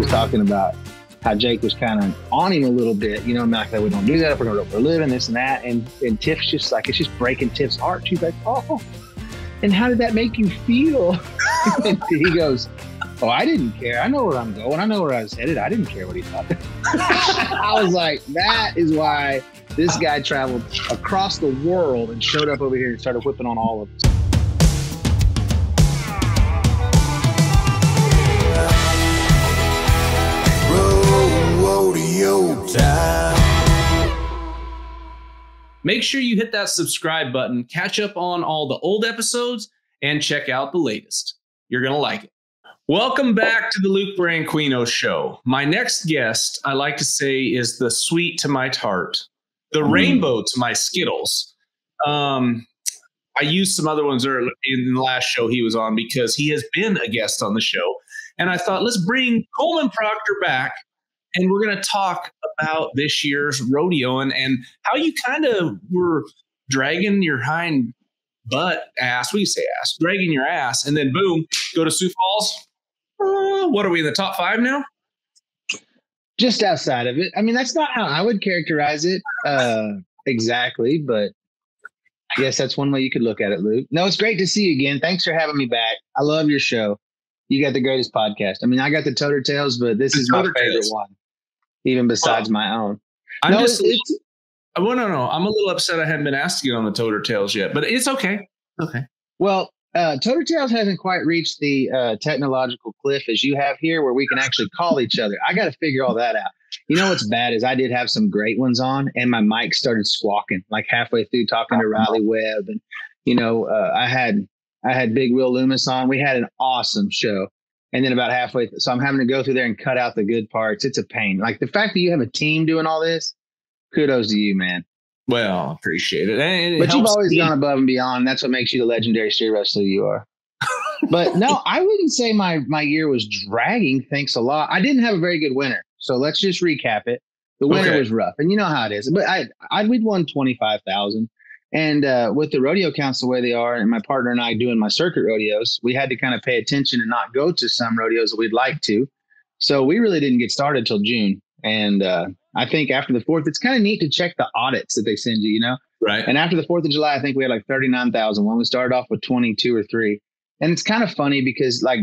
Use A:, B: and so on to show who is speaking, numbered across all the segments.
A: talking about how Jake was kind of on him a little bit, you know, like, we don't do that if we're going to go for a living, this and that. And Tiff's just like, it's just breaking Tiff's heart. She's like, oh, and how did that make you feel? And he goes, oh, I didn't care. I know where I'm going. I know where I was headed. I didn't care what he thought. I was like, that is why this guy traveled across the world and showed up over here and started whipping on all of us.
B: Rodeo time.
C: Make sure you hit that subscribe button, catch up on all the old episodes, and check out the latest. You're going to like it. Welcome back to the Luke Branquinho Show. My next guest, I like to say, is the sweet to my tart, the rainbow to my Skittles. I used some other ones in the last show he was on because he has been a guest on the show. And I thought, let's bring Coleman Proctor back, and we're going to talk about this year's rodeo and how you kind of were dragging your hind butt ass. We say ass, dragging your ass, and then boom, go to Sioux Falls. What are we in the top 5 now?
A: Just outside of it. I mean, that's not how I would characterize it exactly, but I guess that's one way you could look at it, Luke. No, it's great to see you again. Thanks for having me back. I love your show. You got the greatest podcast. I mean, I got the Toter Tales, but this is my favorite one, even besides my own.
C: I'm a little upset I haven't been asked to get on the Toter Tales yet, but it's okay. Okay.
A: Well, Toter Tales hasn't quite reached the technological cliff as you have here where we can actually call each other. I got to figure all that out. You know what's bad is I did have some great ones on and my mic started squawking like halfway through talking to Riley Webb. And, you know, I had Big Will Loomis on. We had an awesome show. And then about halfway, so I'm having to go through there and cut out the good parts. It's a pain. Like the fact that you have a team doing all this, kudos to you, man.
C: Well, appreciate it. And
A: but you've always gone above and beyond. That's what makes you the legendary steer wrestler you are. But no, I wouldn't say my year was dragging. Thanks a lot. I didn't have a very good winter. So let's just recap it. The winter was rough. And you know how it is. But we'd won 25,000. And with the rodeo counts the way they are, and my partner and I doing my circuit rodeos, we had to kind of pay attention and not go to some rodeos that we'd like to. So we really didn't get started till June. And I think after the 4th, it's kind of neat to check the audits that they send you, you know?
C: Right.
A: And after the 4th of July, I think we had like 39,000 when we started off with 22 or 3. And it's kind of funny because like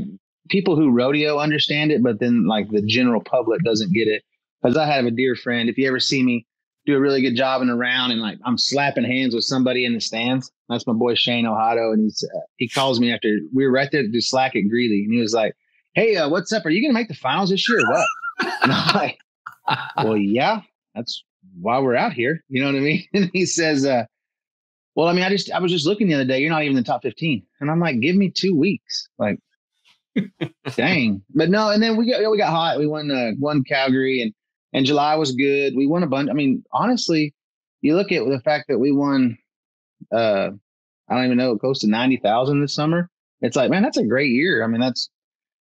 A: people who rodeo understand it, but then like the general public doesn't get it. Because I have a dear friend, if you ever see me do a really good job in a round and like I'm slapping hands with somebody in the stands, that's my boy Shane Ohado. And he calls me after we were right there to do slack at Greeley. And he was like, hey, what's up? Are you going to make the finals this year or what? And I'm like, well, yeah, that's why we're out here. You know what I mean? And he says, well, I mean, I was just looking the other day. You're not even in the top 15. And I'm like, give me 2 weeks. Like, dang. But no. And then we got hot. We won Calgary and July was good. We won a bunch. I mean, honestly, you look at the fact that we won, I don't even know, close to 90,000 this summer. It's like, man, that's a great year. I mean,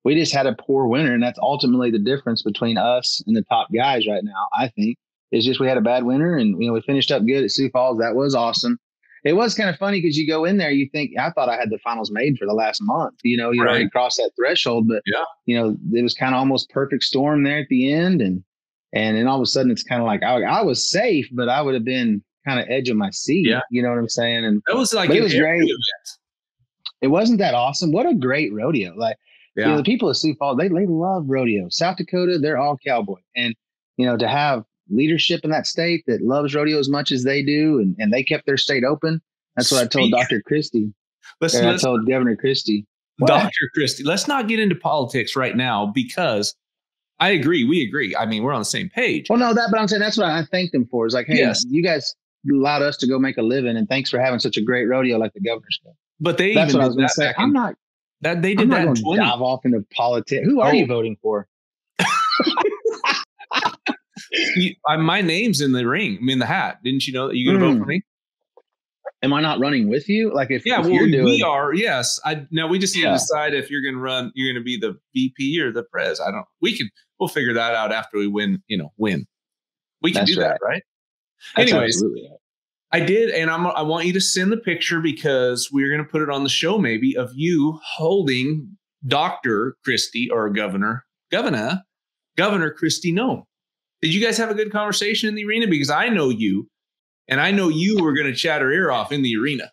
A: we just had a poor winter, and that's ultimately the difference between us and the top guys right now, I think. It's just we had a bad winter, and you know we finished up good at Sioux Falls. That was awesome. It was kind of funny because you go in there, you think, I thought I had the finals made for the last month. You know, you already crossed that threshold, but you know, it was kind of almost perfect storm there at the end, and then all of a sudden it's kind of like I was safe, but I would have been kind of edge of my seat. Yeah. You know what I'm saying? And
C: that was like
A: it was great. Event. It wasn't that awesome. What a great rodeo! Like. Yeah. You know, the people of Sioux Falls, they love rodeo. South Dakota, they're all cowboy. And, you know, to have leadership in that state that loves rodeo as much as they do, and they kept their state open. That's what I told Dr. Christie. I told Governor Christie.
C: Dr. Christie, let's not get into politics right now because I agree. We agree. I mean, we're on the same page.
A: Well, no, but I'm saying that's what I thanked them for. Is like, hey, you guys allowed us to go make a living, and thanks for having such a great rodeo like the governor's did.
C: But that's
A: what I was going to say. I'm not.
C: That they did that in 20.
A: Dive off into politics. Who are you voting for?
C: My name's in the ring. I'm in the hat. Didn't you know that you're going to vote for me?
A: Am I not running with you? Like if
C: you're doing... we are. Yes. Now we just need to decide if you're going to run. You're going to be the VP or the pres. We'll figure that out after we win. You know, win. We can do that, right?
A: That's
C: anyways. I did, and I want you to send the picture because we're going to put it on the show maybe of you holding Dr. Christie or Governor Governor Kristi Noem. Did you guys have a good conversation in the arena? Because I know you, and I know you were going to chat her ear off in the arena.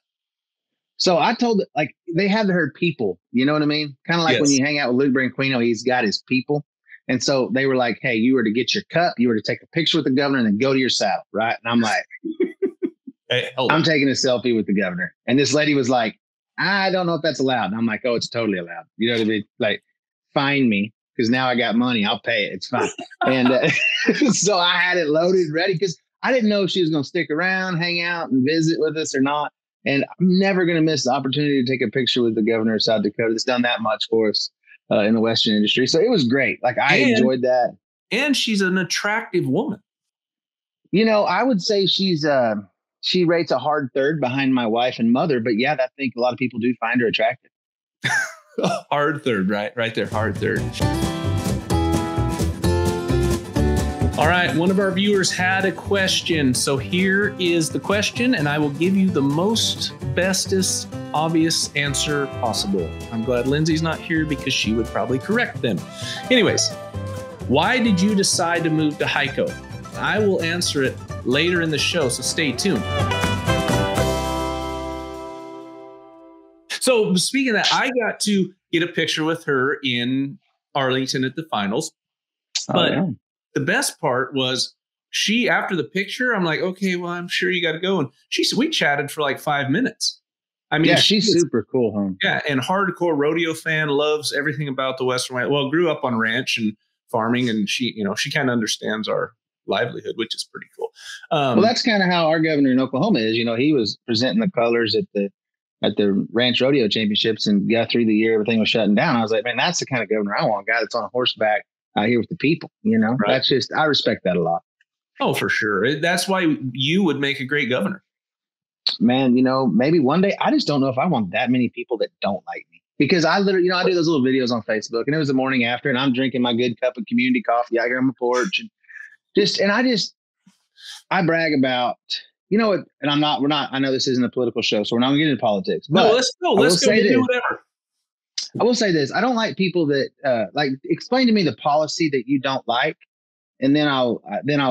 A: So I told it, like, they have her people, you know what I mean? Kind of like when you hang out with Luke Branquinho, he's got his people. And so they were like, hey, you were to get your cup, you were to take a picture with the governor and then go to your saddle, right? And I'm like,
C: hey,
A: I'm taking a selfie with the governor. And this lady was like, I don't know if that's allowed. And I'm like, oh, it's totally allowed. You know what I mean? Like, fine me, because now I got money. I'll pay it. It's fine. And so I had it loaded, ready, because I didn't know if she was going to stick around, hang out, and visit with us or not. And I'm never going to miss the opportunity to take a picture with the governor of South Dakota. That's done that much for us in the Western industry. So it was great. Like, I enjoyed that. And
C: she's an attractive woman.
A: You know, I would say she rates a hard third behind my wife and mother. But yeah, I think a lot of people do find her attractive.
C: Hard third, right there. Hard third. All right. One of our viewers had a question. So here is the question, and I will give you the most bestest obvious answer possible. I'm glad Lindsay's not here because she would probably correct them. Anyways, why did you decide to move to Hico? I will answer it later in the show, so stay tuned. So speaking of that, I got to get a picture with her in Arlington at the finals. But the best part was after the picture, I'm like, okay, well, I'm sure you got to go. And we chatted for like 5 minutes. I mean,
A: yeah, she's super cool, huh?
C: Yeah, and hardcore rodeo fan, loves everything about the Western Wild. Well, grew up on ranch and farming, and she kind of understands our livelihood, which is pretty cool.
A: Well, that's kind of how our governor in Oklahoma is. You know, he was presenting the colors at the Ranch Rodeo Championships and got through the year, everything was shutting down. I was like, man, that's the kind of governor I want, a guy that's on horseback out here with the people, you know. Right. That's just, I respect that a lot.
C: Oh, for sure. That's why you would make a great governor.
A: Man, you know, maybe one day. I just don't know if I want that many people that don't like me, because I literally, I do those little videos on Facebook, and it was the morning after, and I'm drinking my good cup of community coffee out here on my porch, and I brag about, and I know this isn't a political show, so we're not going to get into politics. But
C: no, let's go. Let's go do whatever.
A: I will say this. I don't like people that explain to me the policy that you don't like, and then I'll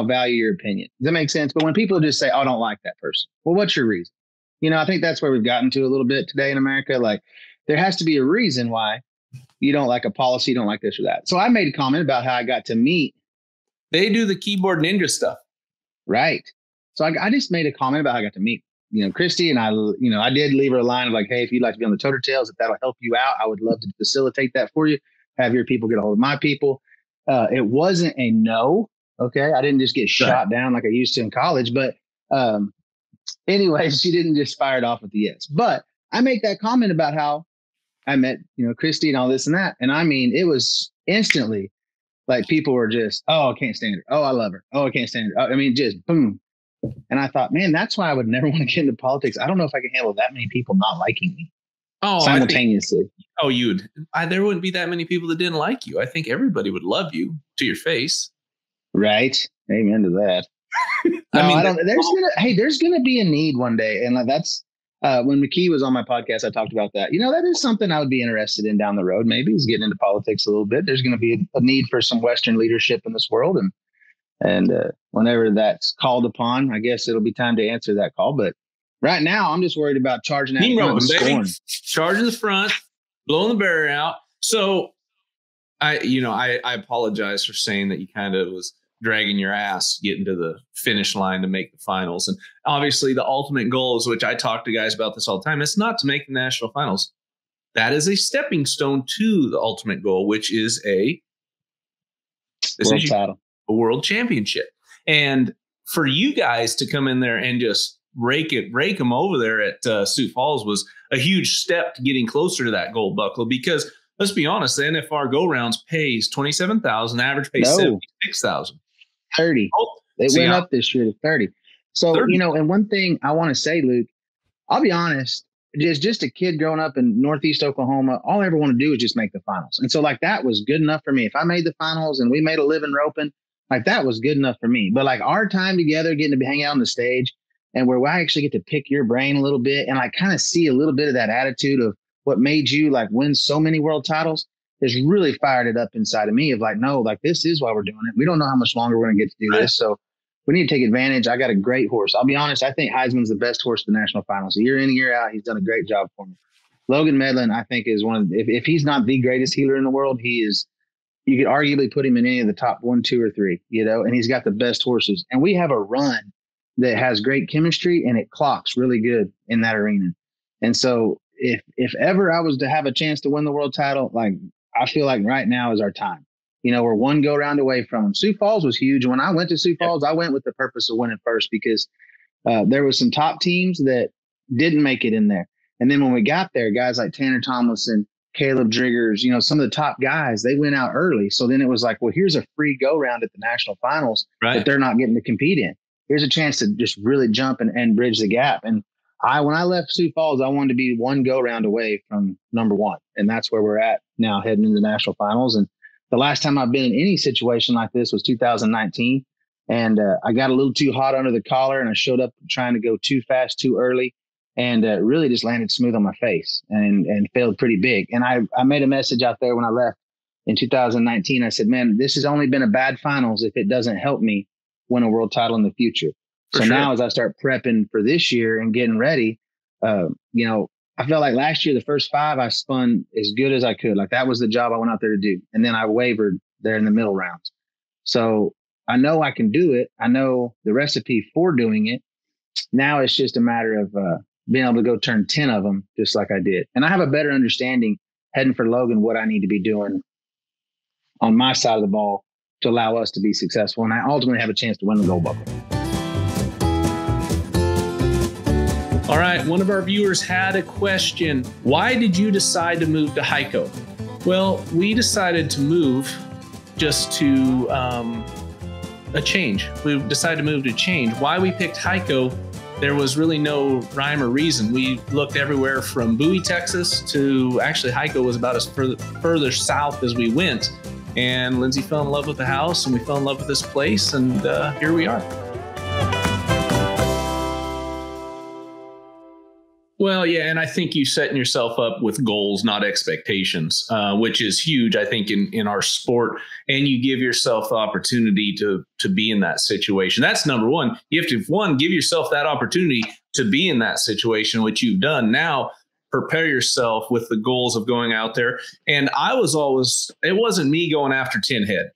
A: value your opinion. Does that make sense? But when people just say, oh, I don't like that person. Well, what's your reason? I think that's where we've gotten to a little bit today in America. Like, there has to be a reason why you don't like a policy, you don't like this or that. So I made a comment about how I got to meet.
C: They do the keyboard ninja stuff.
A: Right. So I just made a comment about how I got to meet, Kristi, and I did leave her a line of like, hey, if you'd like to be on the Toter Tails, if that'll help you out, I would love to facilitate that for you. Have your people get a hold of my people. It wasn't a no. Okay. I didn't just get shot down like I used to in college, but anyway, she didn't just fire it off with the yes. But I make that comment about how I met, Kristi and all this and that. And I mean, it was instantly like people were just, oh, I can't stand her. Oh, I love her. Oh, I can't stand her. I mean, just boom. And I thought, man, that's why I would never want to get into politics. I don't know if I can handle that many people not liking me simultaneously.
C: There wouldn't be that many people that didn't like you. I think everybody would love you to your face.
A: Right. Amen to that. There's going to be a need one day. And that's when McKee was on my podcast, I talked about that. That is something I would be interested in down the road. Maybe is getting into politics a little bit. There's going to be a need for some Western leadership in this world. And whenever that's called upon, I guess it'll be time to answer that call. But right now, I'm just worried about charging that front and scoring.
C: Charging the front, blowing the barrier out. So I apologize for saying that you kind of was dragging your ass getting to the finish line to make the finals. And obviously the ultimate goal is, which I talk to guys about this all the time, it's not to make the national finals. That is a stepping stone to the ultimate goal, which is a world championship. And for you guys to come in there and just rake them over there at Sioux Falls was a huge step to getting closer to that gold buckle, because let's be honest, the NFR go rounds pays $27,000, average pays $76,000.
A: 30. They went up this year to 30. So, 30. And one thing I want to say, Luke, I'll be honest, just a kid growing up in Northeast Oklahoma, all I ever want to do is just make the finals. And so that was good enough for me. If I made the finals and we made a living roping, that was good enough for me. But our time together, getting to hang out on the stage and where I actually get to pick your brain a little bit and kind of see a little bit of that attitude of what made you win so many world titles. has really fired it up inside of me of like, no, like this is why we're doing it. We don't know how much longer we're going to get to do this. So we need to take advantage. I got a great horse. I'll be honest. I think Heisman's the best horse for the national finals. Year in, year out, he's done a great job for me. Logan Medlin, I think, is one of if he's not the greatest healer in the world, he is. You could arguably put him in any of the top 1, 2, or 3, and he's got the best horses. And we have a run that has great chemistry and it clocks really good in that arena. And so if ever I was to have a chance to win the world title, like I feel like right now is our time. We're one go round away from them. Sioux Falls was huge. When I went to Sioux Falls, I went with the purpose of winning first because there was some top teams that didn't make it in there. And then when we got there, guys like Tanner Tomlinson, Caleb Driggers, some of the top guys, they went out early. So then it was like, well, here's a free go round at the national finals that they're not getting to compete in. Here's a chance to just really jump and bridge the gap. And when I left Sioux Falls, I wanted to be one go round away from number one. And that's where we're at now heading into the national finals. And the last time I've been in any situation like this was 2019. And I got a little too hot under the collar and I showed up trying to go too fast, too early. And really just landed smooth on my face and failed pretty big. And I made a message out there when I left in 2019. I said, man, this has only been a bad finals if it doesn't help me win a world title in the future. So now as I start prepping for this year and getting ready, I felt like last year, the first 5, I spun as good as I could. Like that was the job I went out there to do. And then I wavered there in the middle rounds. So I know I can do it. I know the recipe for doing it. Now it's just a matter of, being able to go turn 10 of them just like I did. And I have a better understanding heading for Logan, what I need to be doing on my side of the ball to allow us to be successful. And I ultimately have a chance to win the gold buckle.
C: All right. One of our viewers had a question. Why did you decide to move to Heiko? Well, we decided to move just to a change. We decided to move to change. Why we picked Heiko, there was really no rhyme or reason. We looked everywhere from Bowie, Texas to actually Heiko was about as further south as we went. And Lindsay fell in love with the house and we fell in love with this place. And here we are. Well, yeah, and I think you setting yourself up with goals, not expectations, which is huge, I think, in our sport. And you give yourself the opportunity to be in that situation. That's number one. You have to, give yourself that opportunity to be in that situation, which you've done. Now, prepare yourself with the goals of going out there. And it wasn't me going after 10 head.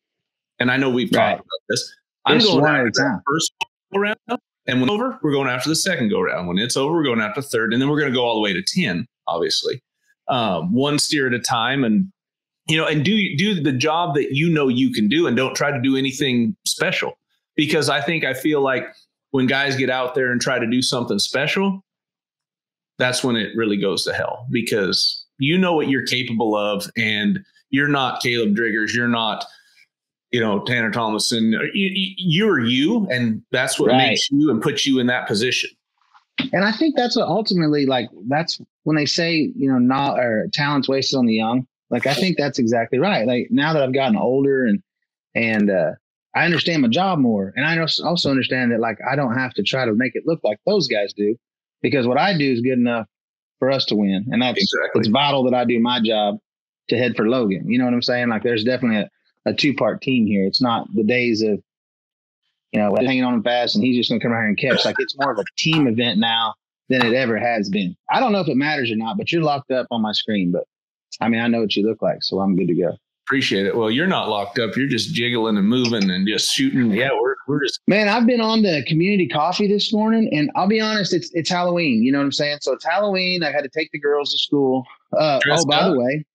C: And I know we've talked about this. I'm going after that first round. And when it's over, we're going after the second go round. When it's over, we're going after the third. And then we're going to go all the way to 10, obviously. One steer at a time. And, and do the job that you can do and don't try to do anything special. Because I feel like when guys get out there and try to do something special, that's when it really goes to hell. Because you know what you're capable of. And you're not Caleb Driggers. You're not Tanner Tomlinson, you're you, and that's what makes you and puts you in that position.
A: And I think that's what ultimately, that's when they say, not or talent's wasted on the young. Like, I think that's exactly right. Like now that I've gotten older and I understand my job more, and I also understand that I don't have to try to make it look like those guys do, because what I do is good enough for us to win, and it's vital that I do my job to head for Logan. You know what I'm saying? Like, there's definitely a 2-part team here. It's not the days of, hanging on him fast and he's just going to come out here and catch. Like, it's more of a team event now than it ever has been. I don't know if it matters or not, but you're locked up on my screen. But I know what you look like, so I'm good to go.
C: Appreciate it. Well, you're not locked up. You're just jiggling and moving and just shooting. Yeah, we're just. Man,
A: I've been on the community coffee this morning, and I'll be honest, it's Halloween. You know what I'm saying? So it's Halloween. I had to take the girls to school. By the way.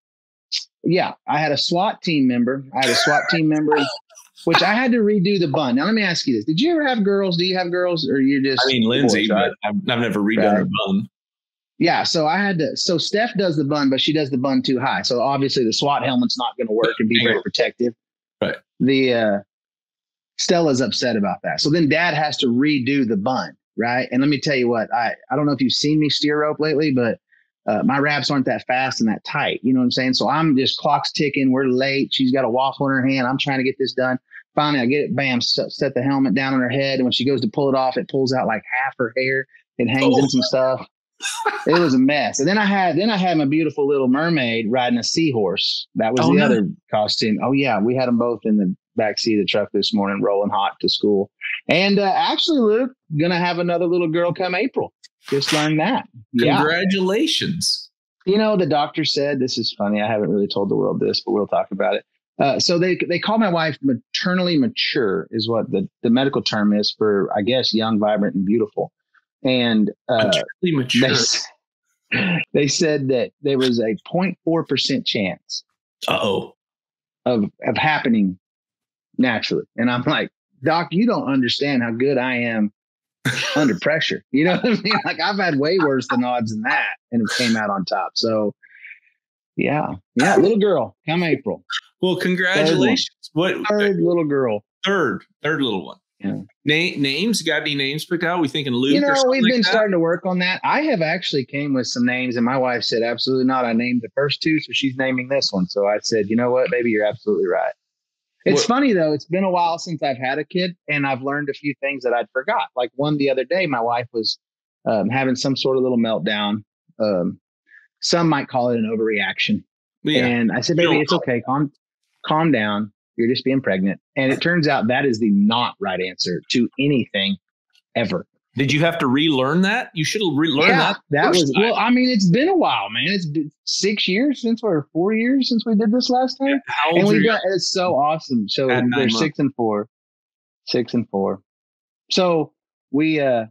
A: Yeah, I had a SWAT team member. Which I had to redo the bun. Now, let me ask you this. Did you ever have girls? Do you have girls, or you're just
C: Lindsay,
A: boys, right?
C: but I've never redone her bun.
A: Yeah, so so Steph does the bun, but she does the bun too high. So obviously the SWAT helmet's not going to work and be very protective.
C: Right.
A: The Stella's upset about that. So then Dad has to redo the bun, right? And let me tell you what, I don't know if you've seen me steer rope lately, but my wraps aren't that fast and that tight. You know what I'm saying? So I'm just clock's ticking. We're late. She's got a waffle in her hand. I'm trying to get this done. Finally, I get it. Bam, set the helmet down on her head. And when she goes to pull it off, it pulls out like half her hair. It hangs in some stuff. It was a mess. And then I had my beautiful little mermaid riding a seahorse. That was the other costume. Oh yeah, we had them both in the back seat of the truck this morning, rolling hot to school. And actually, Luke, gonna have another little girl come April. Just learned that.
C: Congratulations.
A: You know, the doctor said, this is funny. I haven't really told the world this, but we'll talk about it. So they call my wife maternally mature, is what the medical term is for, I guess, young, vibrant, and beautiful. And mature. They said that there was a 0.4% chance of happening naturally. And I'm like, Doc, you don't understand how good I am under pressure. You know what I mean? Like, I've had way worse than odds than that, and it came out on top. So yeah, little girl come April.
C: Well, congratulations.
A: Third little girl.
C: Third little one.
A: Yeah.
C: Names? Got any names picked out? We thinking Luke?
A: You know,
C: or something
A: we've
C: like
A: been
C: that?
A: starting to work on that. I have actually came with some names, and my wife said, absolutely not. I named the first two, so she's naming this one. So I said, you know what, baby, you're absolutely right. It's funny, though. It's been a while since I've had a kid, and I've learned a few things that I'd forgot. Like one the other day, my wife was having some sort of little meltdown. Some might call it an overreaction. Yeah. And I said, baby, it's okay. Calm down. You're just being pregnant. And it turns out that is the not right answer to anything ever.
C: Did you have to relearn that? You should have relearned that.
A: That was, well, I mean, it's been a while, man. It's been 6 years since, or 4 years since we did this last time.
C: How old
A: it's so awesome. So they're 6 and 4. 6 and 4. So it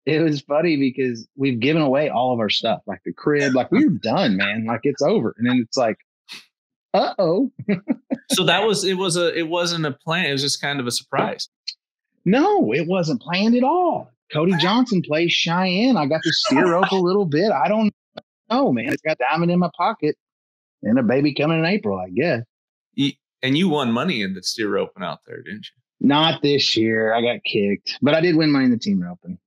A: was funny because we've given away all of our stuff, like the crib, like we were done, man. Like it's over. And then it's like, uh-oh.
C: So it wasn't a plan. It was just kind of a surprise.
A: No, it wasn't planned at all. Cody Johnson plays Cheyenne. I got to steer rope a little bit. I don't know, man. It's got diamond in my pocket and a baby coming in April, I guess.
C: And you won money in the steer roping out there, didn't you?
A: Not this year. I got kicked, but I did win money in the team roping.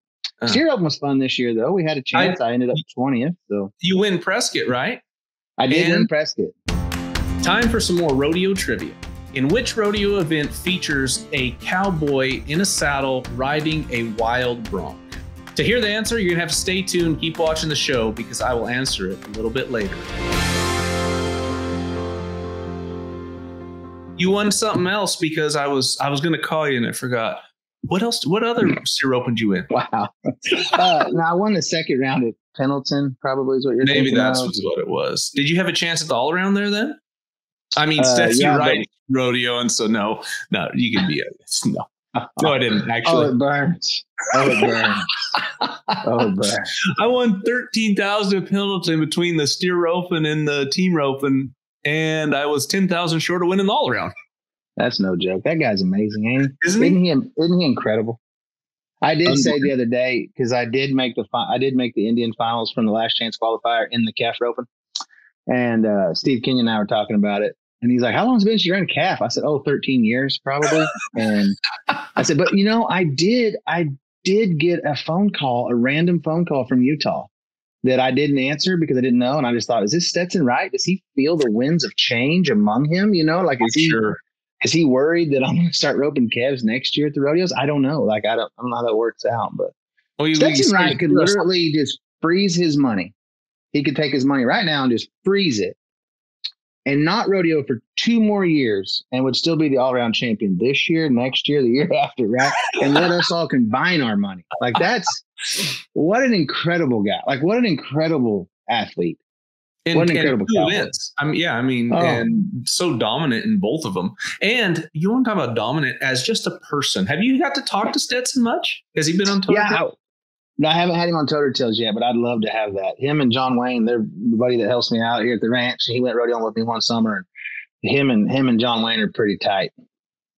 A: Steer roping was fun this year, though. We had a chance. I ended up 20th. So
C: you win Prescott, right?
A: I did win Prescott.
C: Time for some more rodeo trivia. In which rodeo event features a cowboy in a saddle riding a wild bronc? To hear the answer, you're going to have to stay tuned, keep watching the show, because I will answer it a little bit later. You won something else because I was going to call you and I forgot. What else? What other steer roping did you win?
A: Wow. No, I won the second round at Pendleton, probably is what you're thinking. Maybe
C: that's what it was. Did you have a chance at the all around there then? I mean, you're right, rodeo, and so no, you can be no. No, I didn't actually.
A: Oh, it burns. Oh, it burns.
C: I won $13,000 at Pendleton between the steer roping and the team roping, and I was $10,000 short of winning the all around.
A: That's no joke. That guy's amazing, ain't he? Isn't he incredible? I did say the other day, because I did make the Indian finals from the last chance qualifier in the calf roping. And Steve Kenyon and I were talking about it. And he's like, how long has it been since you ran a calf? I said, 13 years probably. And I said, but I did get a random phone call from Utah that I didn't answer because I didn't know. And I just thought, is this Stetson right? Does he feel the winds of change among him? Like, is he worried that I'm going to start roping calves next year at the rodeos? I don't know. Like, I don't know how that works out, but Stetson Wright could literally just freeze his money. He could take his money right now and just freeze it and not rodeo for 2 more years and would still be the all-around champion this year, next year, the year after, right? And let us all combine our money. Like, that's what an incredible guy. Like, what an incredible athlete. What an incredible cowboy.
C: And so dominant in both of them. And you want to talk about dominant as just a person. Have you got to talk to Stetson much? Has he been on Toe?
A: Yeah. No, I haven't had him on Toter Tails yet, but I'd love to have that. Him and John Wayne, they're the buddy that helps me out here at the ranch. He went rodeoing with me one summer, and him and John Wayne are pretty tight.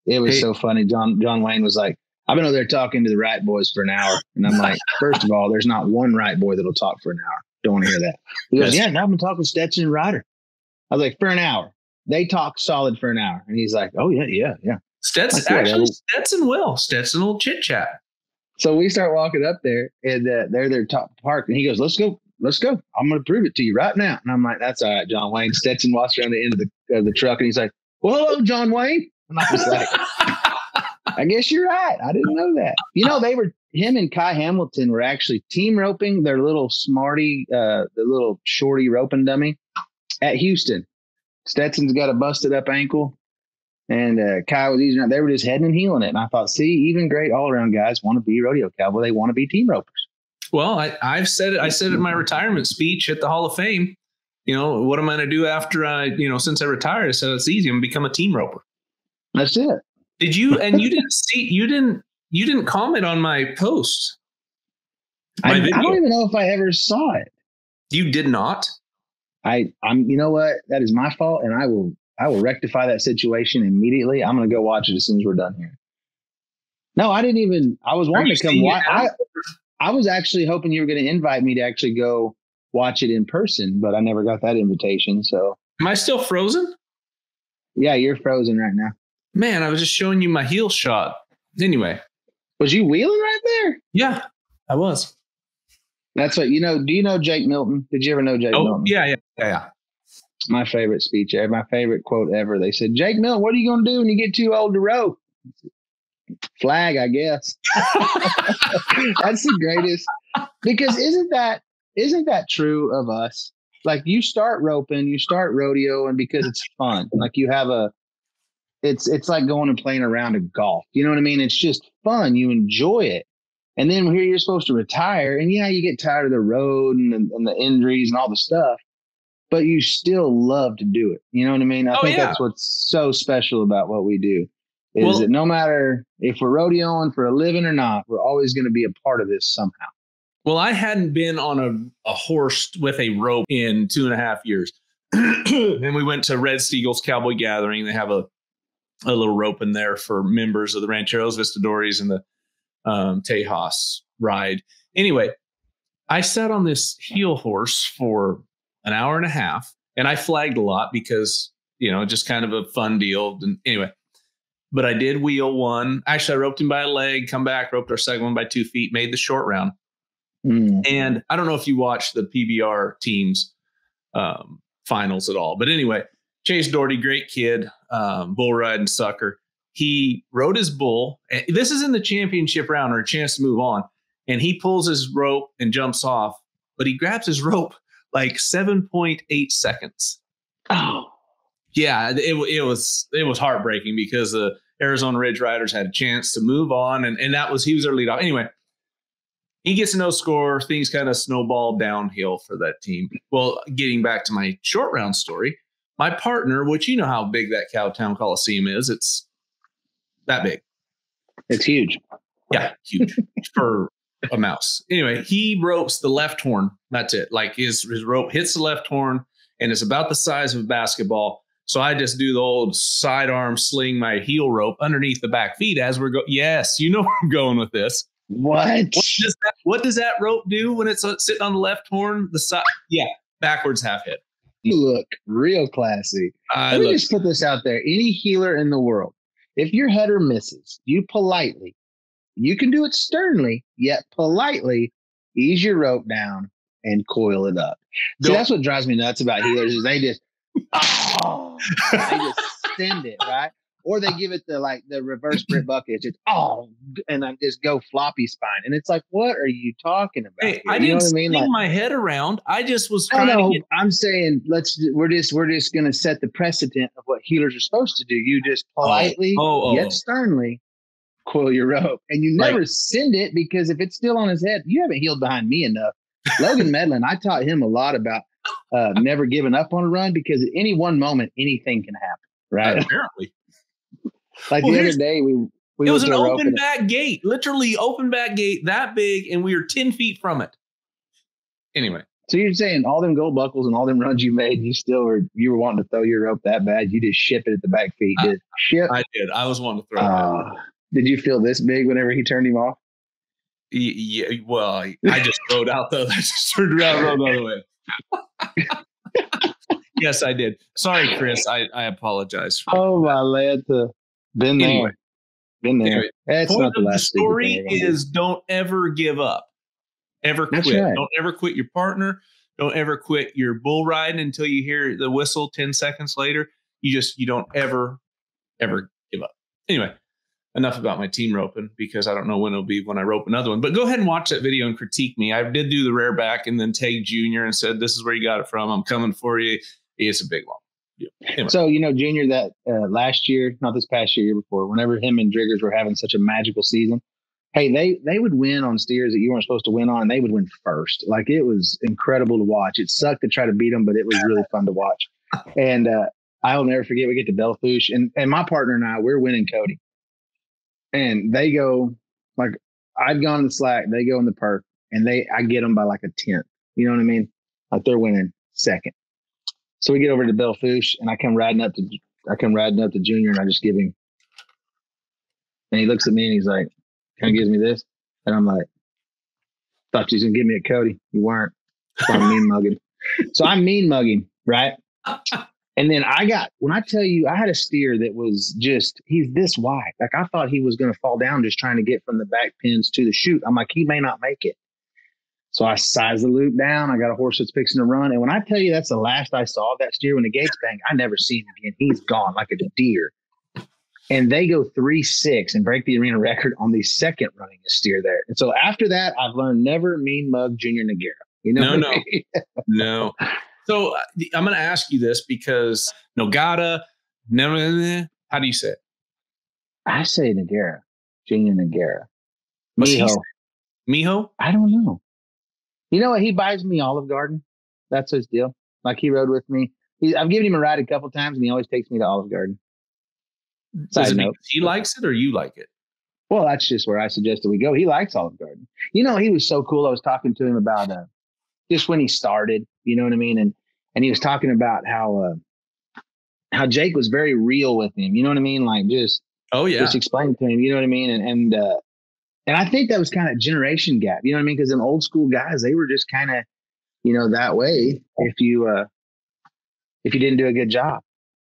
A: It was so funny. John Wayne was like, I've been over there talking to the right boys for an hour. And I'm like, first of all, there's not one right boy that'll talk for an hour. Don't want to hear that. He goes, I've been talking to Stetson and Ryder. I was like, for an hour. They talk solid for an hour. And he's like, oh, yeah.
C: Stetson will chit chat.
A: So we start walking up there, and they're there top park, and he goes, let's go. I'm going to prove it to you right now. And I'm like, that's all right, John Wayne. Stetson walks around the end of the truck, and he's like, well, hello, John Wayne. And I was like, I guess you're right. I didn't know that. Him and Kai Hamilton were actually team roping their little smarty, the little shorty roping dummy at Houston. Stetson's got a busted up ankle, and Kai was easing out. They were just heading and healing it. And I thought, see, even great all around guys want to be rodeo cowboy. They want to be team ropers.
C: Well, I've said it. I said it in my retirement speech at the Hall of Fame. What am I going to do after since I retired? I said, it's easy. I'm going to become a team roper.
A: That's it.
C: Did you? And you didn't comment on my post.
A: I don't even know if I ever saw it.
C: You did not?
A: I'm, you know what? That is my fault. And I will rectify that situation immediately. I'm going to go watch it as soon as we're done here. No, I didn't even, I was wanting to come watch. I was actually hoping you were going to invite me to actually go watch it in person, but I never got that invitation. So
C: am I still frozen?
A: Yeah, you're frozen right now.
C: Man, I was just showing you my heel shot. Anyway.
A: Was you wheeling right there?
C: Yeah, I was.
A: That's what, do you know Jake Milton? Did you ever know Jake Milton?
C: Yeah.
A: My favorite speech ever, my favorite quote ever. They said, Jake Milton, what are you going to do when you get too old to rope? Flag, I guess. That's the greatest. Because isn't that true of us? Like you start roping, you start rodeo, and because it's fun. Like you have it's like going and playing a round of golf. You know what I mean? It's just fun. You enjoy it. And then here you're supposed to retire, and yeah, you get tired of the road and the injuries and all the stuff, but you still love to do it. You know what I mean? I think that's what's so special about what we do. Is that no matter if we're rodeoing for a living or not, we're always going to be a part of this somehow.
C: Well, I hadn't been on a horse with a rope in 2.5 years. And we went to Red Steagle's Cowboy Gathering. They have a little rope in there for members of the Rancheros, Vistadores, and the Tejas ride. Anyway, I sat on this heel horse for an hour and a half, and I flagged a lot because, just kind of a fun deal. And anyway, but I did wheel one. Actually, I roped him by a leg, come back, roped our second one by 2 feet, made the short round. And I don't know if you watched the PBR teams finals at all. But anyway, Chase Doherty, great kid, bull riding sucker. He rode his bull. This is in the championship round or a chance to move on. And he pulls his rope and jumps off. But he grabs his rope like 7.8 seconds. Oh. Yeah, it was heartbreaking because the Arizona Ridge Riders had a chance to move on. And he was their lead off. Anyway. He gets a no score. Things kind of snowballed downhill for that team. Well, getting back to my short round story, my partner, which you know how big that Cowtown Coliseum is, it's that big.
A: It's huge.
C: Yeah, huge for a mouse. Anyway, he ropes the left horn. That's it. Like his rope hits the left horn, and it's about the size of a basketball. So I just do the old sidearm sling my heel rope underneath the back feet as we're going. Yes, you know where I'm going with this. What does that rope do when it's sitting on the left horn? The side, backwards half hit.
A: You look real classy. Let me just put this out there. Any healer in the world, if your header misses, you can do it sternly, yet politely ease your rope down and coil it up. See, that's what drives me nuts about healers is they just send it, right? Or they give it the reverse Brit bucket. It's and I just go floppy spine. And it's like, what are you talking about?
C: Hey, I didn't swing my head around. I just was trying to get.
A: I'm saying we're just going to set the precedent of what healers are supposed to do. You just politely, yet sternly, coil your rope, and you never send it because if it's still on his head, you haven't healed behind me enough. Logan Medlin, I taught him a lot about never giving up on a run because at any one moment, anything can happen. Right?
C: Apparently.
A: Like the other day, we
C: it was an open back gate, literally open back gate that big, and we were 10 feet from it. Anyway,
A: so you're saying all them gold buckles and all them runs you made, you were wanting to throw your rope that bad, you just ship it at the back feet.
C: I did. I was wanting to throw it.
A: Did you feel this big whenever he turned him off?
C: Yeah. Well, I just rode out I just turned around and rode the other way. Yes, I did. Sorry, Chris. I apologize.
A: Oh my Lanta. Been there. Anyway, that's
C: point
A: not the last
C: story is don't ever give up. Ever quit. Right. Don't ever quit your partner. Don't ever quit your bull riding until you hear the whistle 10 seconds later. You don't ever give up. Anyway, enough about my team roping because I don't know when it'll be when I rope another one. But go ahead and watch that video and critique me. I did do the rear back and then tagged Junior and said, this is where you got it from. I'm coming for you. It's a big one. Yeah. Anyway.
A: So, Junior, that last year, not this past year, year before, whenever him and Driggers were having such a magical season, hey, they would win on steers that you weren't supposed to win on, and they would win first. Like, it was incredible to watch. It sucked to try to beat them, but it was really fun to watch. And I'll never forget, we get to Bellefouche, and my partner and I, we're winning Cody. And they go, like, I've gone in the slack, they go in the perk, and I get them by like a 10th. You know what I mean? Like, they're winning second. So we get over to Bellefouche, and I come riding up to Junior, and I just give him. And he looks at me, and he's like, kind of gives me this. And I'm like, thought you was going to give me a Cody. You weren't. So I'm mean mugging. So I'm mean mugging, right? And then when I tell you, I had a steer that was he's this wide. Like, I thought he was going to fall down just trying to get from the back pins to the chute. I'm like, he may not make it. So I size the loop down. I got a horse that's fixing to run. And when I tell you that's the last I saw of that steer when the gates bang, I never seen him again. He's gone like a deer. And they go 3-6 and break the arena record on the second running a steer there. And so after that, I've learned never mean mug Junior Noguera.
C: No. So I'm going to ask you this because Nogata, how do you say it?
A: I say Noguera, Junior Noguera.
C: Miho?
A: I don't know. You know what? He buys me Olive Garden. That's his deal. Like, he rode with me. I've given him a ride a couple times, and he always takes me to Olive Garden.
C: Side note. He likes it or you like it?
A: Well, that's just where I suggested we go. He likes Olive Garden. He was so cool. I was talking to him about just when he started, you know what I mean? And he was talking about how Jake was very real with him. You know what I mean? Like, just explain to him, you know what I mean? And I think that was kind of generation gap, you know what I mean? Because them old school guys, they were just kind of, that way if you didn't do a good job.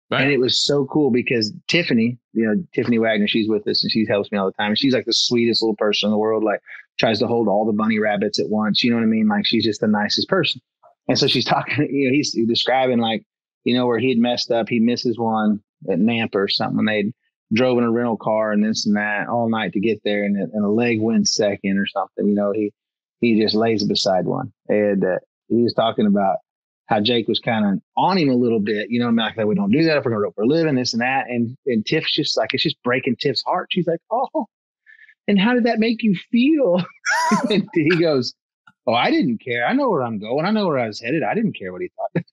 A: Right. And it was so cool because Tiffany Wagner, she's with us and she helps me all the time. And she's like the sweetest little person in the world, like tries to hold all the bunny rabbits at once. You know what I mean? Like, she's just the nicest person. And so she's talking, he's describing like, where he had messed up. He misses one at Nampa or something when they drove in a rental car and this and that all night to get there. And a leg wins second or something, he just lays beside one. And he was talking about how Jake was kind of on him a little bit, like, we don't do that if we're going to rope for a living, this and that. And Tiff's just like, it's just breaking Tiff's heart. She's like, oh, and how did that make you feel? And he goes, oh, I didn't care. I know where I'm going. I know where I was headed. I didn't care what he thought.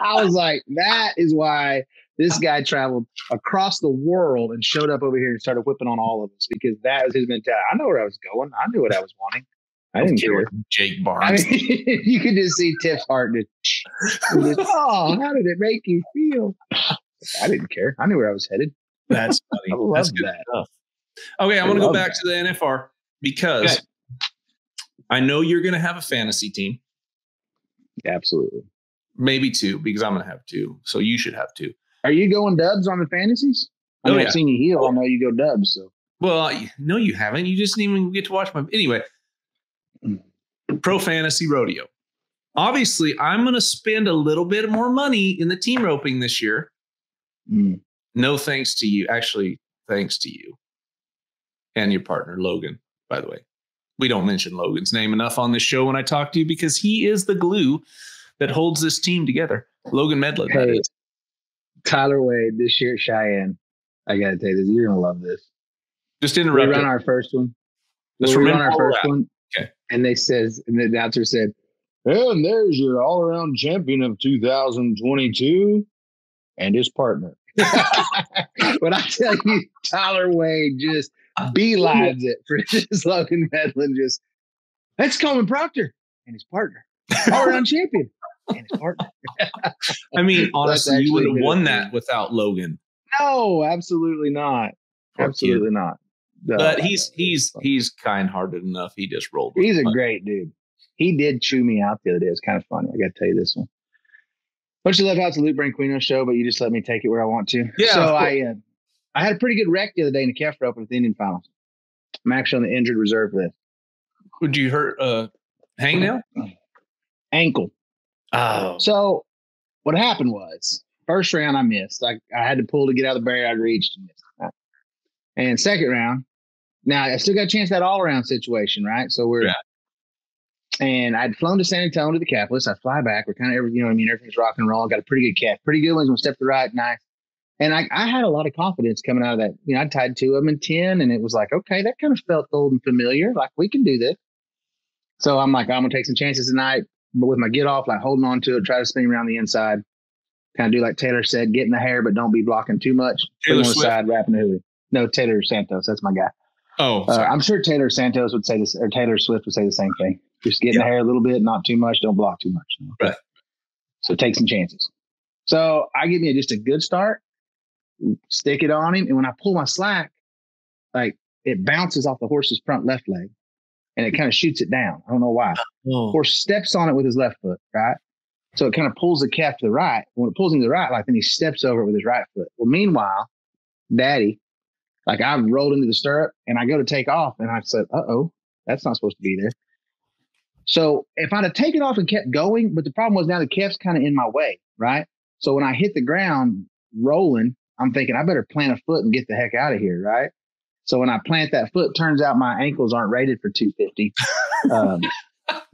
A: I was like, that is why this guy traveled across the world and showed up over here and started whipping on all of us, because that was his mentality. I know where I was going. I knew what I was wanting. I didn't care.
C: Jake Barnes.
A: I mean, you could just see Tiff's heart just, oh, how did it make you feel? I didn't care. I knew where I was headed.
C: That's funny.
A: I love
C: That's good
A: that.
C: Stuff. Okay, I want to go back to the NFR because I know you're going to have a fantasy team.
A: Absolutely.
C: Maybe two, because I'm going to have two. So you should have two.
A: Are you going dubs on the fantasies? I've seen you heel. I know you go dubs. So.
C: Well, no, you haven't. You just didn't even get to watch my. Anyway, Pro Fantasy Rodeo. Obviously, I'm going to spend a little bit more money in the team roping this year. No thanks to you. Actually, thanks to you and your partner, Logan, by the way. We don't mention Logan's name enough on this show when I talk to you because he is the glue that holds this team together. Logan Medlin, that is.
A: Tyler Wade this year at Cheyenne. I got to tell you this. You're going to love this.
C: Just interrupt.
A: We run our first one.
C: Let's
A: we run our first one.
C: Okay.
A: And the announcer said, and there's your all-around champion of 2022 and his partner. When I tell you, Tyler Wade just beelines it for just Logan Medlin. That's Coleman Proctor and his partner. All-around champion and his partner.
C: I mean, honestly, you would have won that without Logan.
A: No, absolutely not. Absolutely not. No,
C: but he's kind-hearted enough. He just rolled.
A: He's a great dude. He did chew me out the other day. It's kind of funny. I got to tell you this one. Much love out to the Luke Branquinho Show, but you just let me take it where I want to.
C: Yeah.
A: So I had a pretty good wreck the other day in the calf rope at the Indian Finals. I'm actually on the injured reserve list.
C: Would you hurt hangnail?
A: Ankle.
C: Oh.
A: So what happened was, first round I missed. I had to pull to get out of the barrier. I reached and missed. And second round, now I still got a chance at that all around situation, right? So and I'd flown to San Antonio to the capitalist. I fly back. We're kind of, everything's rock and roll. Got a pretty good calf, pretty good ones. We'll step to the right, nice. And I had a lot of confidence coming out of that. I tied 2 of them in 10, and it was like, okay, that kind of felt old and familiar. Like, we can do this. So I'm like, I'm gonna take some chances tonight, but with my get off, like holding on to it, try to spin around the inside, kind of do like Taylor said, get in the hair, but don't be blocking too much. Taylor on the side, wrapping the hoodie. No, Taylor Santos, that's my guy.
C: Oh,
A: I'm sure Taylor Santos would say this, or Taylor Swift would say the same thing. Just get in the hair a little bit, not too much, don't block too much.
C: Right.
A: So take some chances. So I give me just a good start, stick it on him, and when I pull my slack, like it bounces off the horse's front left leg. And it kind of shoots it down. I don't know why. Horse steps on it with his left foot, right? So it kind of pulls the calf to the right. When it pulls him to the right, like then he steps over it with his right foot. Well, meanwhile, Daddy, like I rolled into the stirrup and I go to take off and I said, uh-oh, that's not supposed to be there. So if I'd have taken off and kept going, but the problem was now the calf's kind of in my way, right? So when I hit the ground rolling, I'm thinking I better plant a foot and get the heck out of here, right? So when I plant that foot, turns out my ankles aren't rated for 250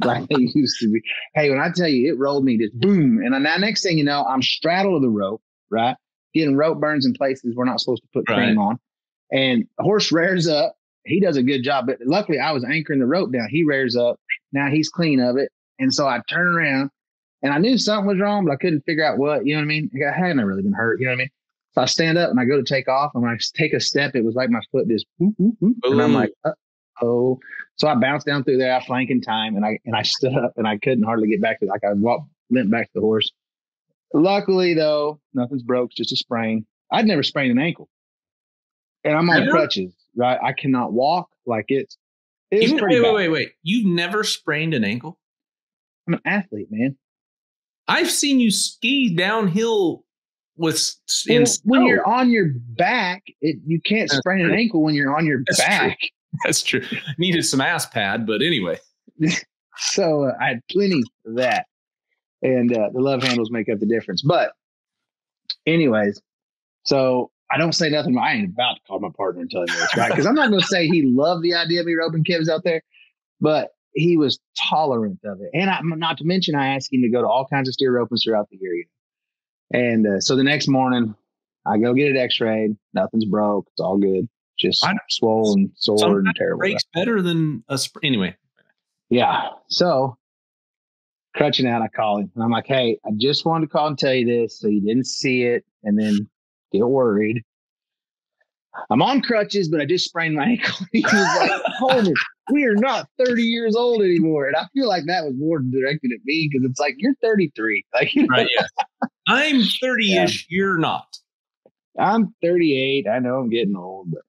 A: like they used to be. Hey, when I tell you, it rolled me just boom. And now next thing you know, I'm straddled to the rope, right? Getting rope burns in places we're not supposed to put cream on. And the horse rears up. He does a good job. But luckily, I was anchoring the rope down. He rears up. Now he's clean of it. And so I turn around. And I knew something was wrong, but I couldn't figure out what. You know what I mean? I hadn't really been hurt. You know what I mean? So I stand up and I go to take off. And when I take a step, it was like my foot just, whoop, whoop, whoop. And I'm like, oh. So I bounced down through there. I flank in time. And I stood up and I couldn't hardly get back to it. Like I limped back to the horse. Luckily, though, nothing's broke, just a sprain. I'd never sprained an ankle. And I'm on crutches, right? I cannot walk. Like it's pretty bad.
C: Wait. You've never sprained an ankle?
A: I'm an athlete, man.
C: I've seen you ski downhill
A: when you're on your back, you can't sprain an ankle when you're on your back.
C: True. That's true. Needed some ass pad, but anyway.
A: So I had plenty of that. And the love handles make up the difference. But anyways, so I don't say nothing. I ain't about to call my partner and tell him this, right? Because I'm not going to say he loved the idea of me roping Kevs out there, but he was tolerant of it. And not to mention, I asked him to go to all kinds of steer ropings throughout the year. And so the next morning, I go get it x-rayed. Nothing's broke. It's all good. Just swollen, sore, and terrible.
C: Breaks better than a anyway.
A: Yeah. So crutching out, I call him. And I'm like, hey, I just wanted to call and tell you this so you didn't see it and then get worried. I'm on crutches, but I just sprained my ankle. He was like, Coleman, we are not 30 years old anymore. And I feel like that was more directed at me because it's like, you're 33. Like,
C: right, yes. I'm 30-ish. Yeah. You're not.
A: I'm 38. I know I'm getting old. But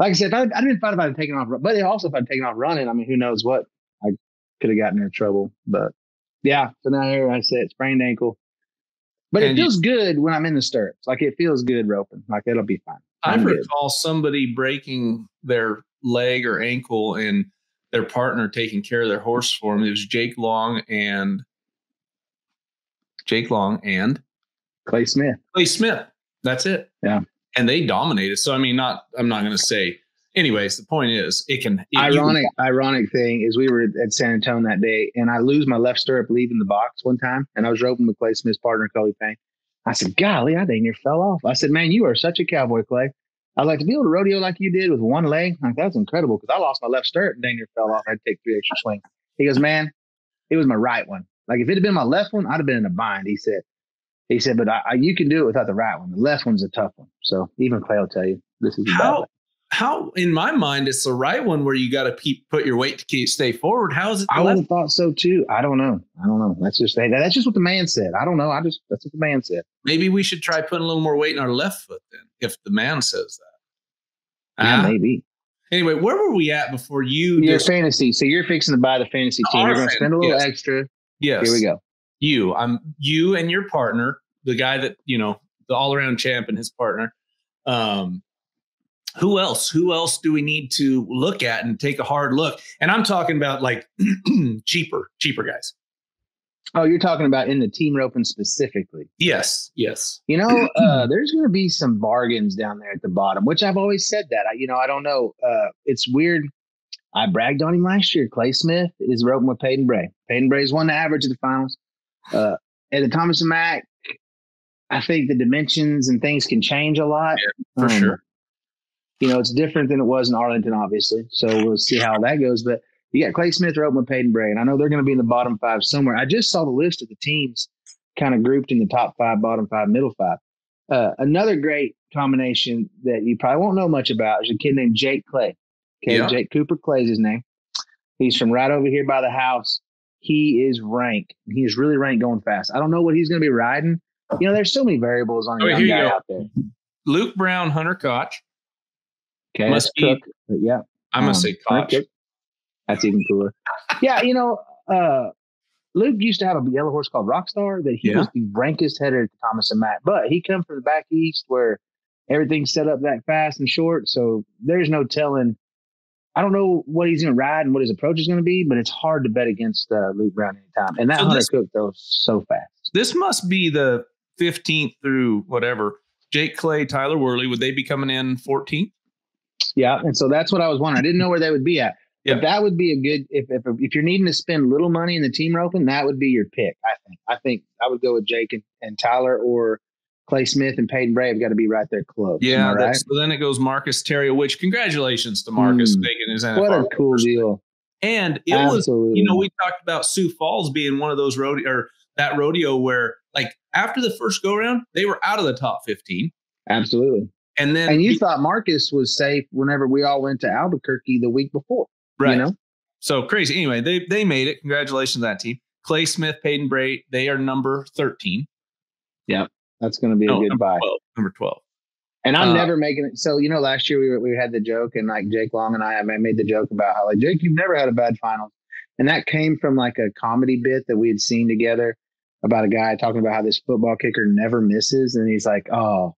A: like I said, I didn't find if I'd taken off. But also, if I'd taken off running, I mean, who knows what I could have gotten in trouble. But yeah, so now here I said, sprained ankle. But it feels good when I'm in the stirrups. Like it feels good roping. Like it'll be fine.
C: I recall somebody breaking their leg or ankle and their partner taking care of their horse for them. It was Jake Long and Clay Smith. Clay Smith. That's it.
A: Yeah.
C: And they dominated. So, I mean, I'm not going to say. Anyways, the point is,
A: ironic thing is we were at San Antonio that day, and I lose my left stirrup leaving the box one time, and I was roping with Clay Smith's partner, Cully Payne. I said, golly, I dang near fell off. I said, man, you are such a cowboy, Clay. I was like, to be able to rodeo like you did with one leg, like that's incredible, because I lost my left stirrup and dang near fell off. I had to take 3 extra swings. He goes, man, it was my right one. Like if it had been my left one, I'd have been in a bind, he said. But you can do it without the right one. The left one's a tough one. So even Clay will tell you this is
C: how in my mind it's the right one where you got to put your weight to stay forward. How is it?
A: I would have thought so too. I don't know. That's just what the man said. I don't know. That's what the man said.
C: Maybe we should try putting a little more weight in our left foot then, if the man says that.
A: Yeah, maybe.
C: Anyway, where were we at before your
A: fantasy? So you're fixing to buy the fantasy team. You're going to spend a little extra.
C: Yes.
A: Here we go.
C: You and your partner, the guy that the all-around champ and his partner. Who else do we need to look at and take a hard look? And I'm talking about like cheaper guys.
A: Oh, you're talking about in the team roping specifically.
C: Yes.
A: You know, there's going to be some bargains down there at the bottom, which I've always said that. I don't know. It's weird. I bragged on him last year. Clay Smith is roping with Peyton Bray. Peyton Bray's won the average of the finals. At the Thomas and Mack, I think the dimensions and things can change a lot.
C: Yeah, for sure.
A: You know, it's different than it was in Arlington, obviously. So we'll see how that goes. But you got Clay Smith roping with Peyton Bray, and I know they're going to be in the bottom 5 somewhere. I just saw the list of the teams kind of grouped in the top 5, bottom 5, middle 5. Another great combination that you probably won't know much about is a kid named Jake Clay. Okay, yeah. Jake Cooper Clay is his name. He's from right over here by the house. He is ranked. He is really ranked going fast. I don't know what he's going to be riding. You know, there's so many variables on a young guy out there.
C: Luke Brown, Hunter Koch.
A: Okay, must be. Cook, but yeah,
C: I'm going to say Koch.
A: That's even cooler. Yeah, you know, Luke used to have a yellow horse called Rockstar that he was the rankest header at the Thomas and Mack. But he come from the back east where everything's set up that fast and short. So there's no telling. I don't know what he's going to ride and what his approach is going to be, but it's hard to bet against Luke Brown anytime. And that Hunter Cook throws so fast.
C: This must be the 15th through whatever. Jake Clay, Tyler Worley, would they be coming in 14th?
A: Yeah, and so that's what I was wondering. I didn't know where they would be at. Yeah. But that would be a good if you're needing to spend little money in the team roping, that would be your pick. I think I would go with Jake and Tyler, or Clay Smith and Peyton Bray have got to be right there close.
C: Yeah, right? So then it goes Marcus Terrio, which congratulations to Marcus making his NFR.
A: What a cool deal.
C: And it Absolutely. Was, you know, we talked about Sioux Falls being one of those rodeo where, like, after the first go round, they were out of the top 15.
A: Absolutely.
C: And
A: you thought Marcus was safe whenever we all went to Albuquerque the week before.
C: Right.
A: You know?
C: So crazy. Anyway, they made it. Congratulations to that team. Clay Smith, Peyton Bray, they are number 13.
A: Yeah. That's going to be a good buy.
C: Number 12.
A: And I'm never making it. So, you know, last year we had the joke, and like Jake Long and I made the joke about how, like, Jake, you've never had a bad finals. And that came from like a comedy bit that we had seen together about a guy talking about how this football kicker never misses. And he's like, oh,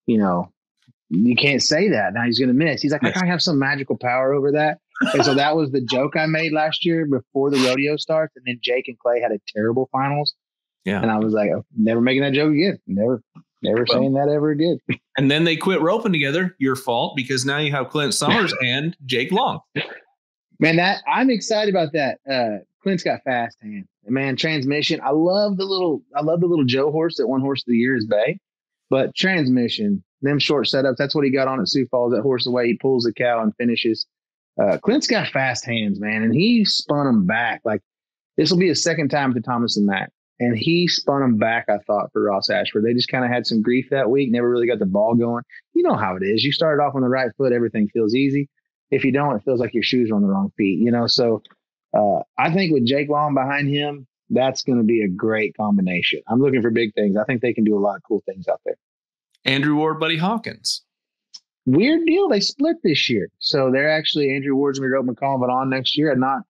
A: you know, you can't say that. Now he's going to miss. He's like, I have some magical power over that. And so that was the joke I made last year before the rodeo starts. And then Jake and Clay had a terrible finals. Yeah. And I was like, oh, never making that joke again. Never saying that ever again.
C: And then they quit roping together. Your fault, because now you have Clint Summers and Jake Long.
A: Man, I'm excited about that. Clint's got fast hands. Man, transmission. I love the little Joe horse that won Horse of the Year is Bay. But transmission, them short setups, that's what he got on at Sioux Falls. That horse, the way he pulls the cow and finishes. Clint's got fast hands, man, and he spun them back. Like, this will be his second time at the Thomas and Mack, and he spun them back, I thought, for Ross Ashford. They just kind of had some grief that week, never really got the ball going. You know how it is. You started off on the right foot, everything feels easy. If you don't, it feels like your shoes are on the wrong feet, you know? So I think with Jake Long behind him, that's going to be a great combination. I'm looking for big things. I think they can do a lot of cool things out there.
C: Andrew Ward, Buddy Hawkins.
A: Weird deal. They split this year. So they're actually, Andrew Ward's going to be calling it on next year. I'm not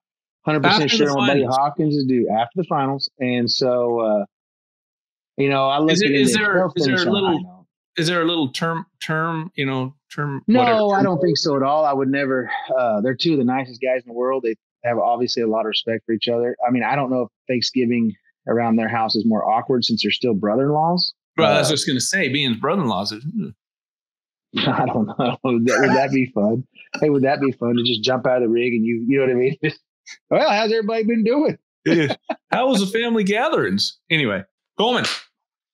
A: 100% sure what Buddy Hawkins is due after the finals. And so, you know, I look at it. Is there a little term, you know, term? No, I don't think so at all. I would never. They're two of the nicest guys in the world. They have obviously a lot of respect for each other. I mean, I don't know if Thanksgiving around their house is more awkward since they're still brother-in-laws.
C: Well, I was just going to say, being brother-in-laws.
A: I don't know. Would that be fun? Hey, would that be fun to just jump out of the rig and you know what I mean? Well, how's everybody been doing?
C: How was the family gatherings? Anyway, Coleman,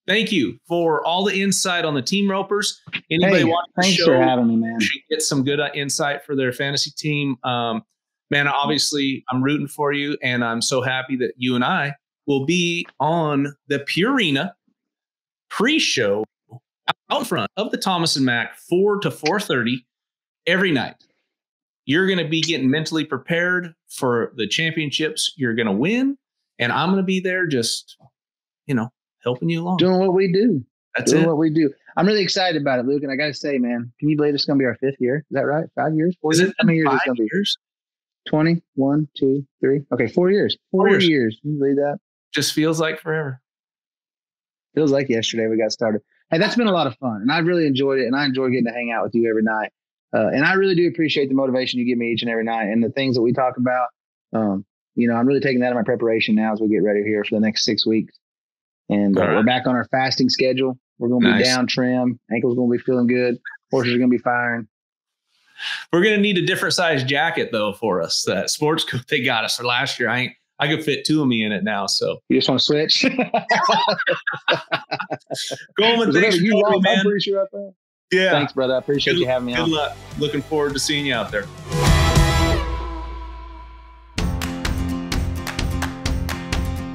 C: thank you for all the insight on the team ropers. Anybody watching the show,
A: for having me, man.
C: Get some good insight for their fantasy team. Man, obviously, I'm rooting for you, and I'm so happy that you and I will be on the Purina pre-show out front of the Thomas and Mack 4 to 4:30 every night. You're going to be getting mentally prepared for the championships you're going to win, and I'm going to be there just, you know, helping you along.
A: Doing what we do.
C: Doing
A: what we do. I'm really excited about it, Luke, and I got to say, man, can you believe it's going to be our 5th year? Is that right? 5 years? 4 years? How many years is it going to be? 20, 1, 2, 3. Okay, 4 years. 4 years. Can you believe that?
C: Just feels like forever.
A: Feels like yesterday we got started. Hey, that's been a lot of fun, and I really enjoyed it, and I enjoy getting to hang out with you every night. And I really do appreciate the motivation you give me each and every night and the things that we talk about. I'm really taking that in my preparation now as we get ready here for the next 6 weeks. And we're back on our fasting schedule. We're going to be down trim. Ankles going to be feeling good. Horses are going to be firing.
C: We're going to need a different size jacket though for us. That sports coat they got us for last year. I could fit 2 of me in it now. So
A: you just want to switch?
C: Coleman, thanks for joining me, man.
A: I'm pretty sure I found.
C: Yeah.
A: Thanks, brother. I appreciate you having me on.
C: Good luck. Looking forward to seeing you out there.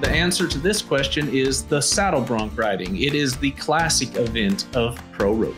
C: The answer to this question is the saddle bronc riding. It is the classic event of pro rodeo.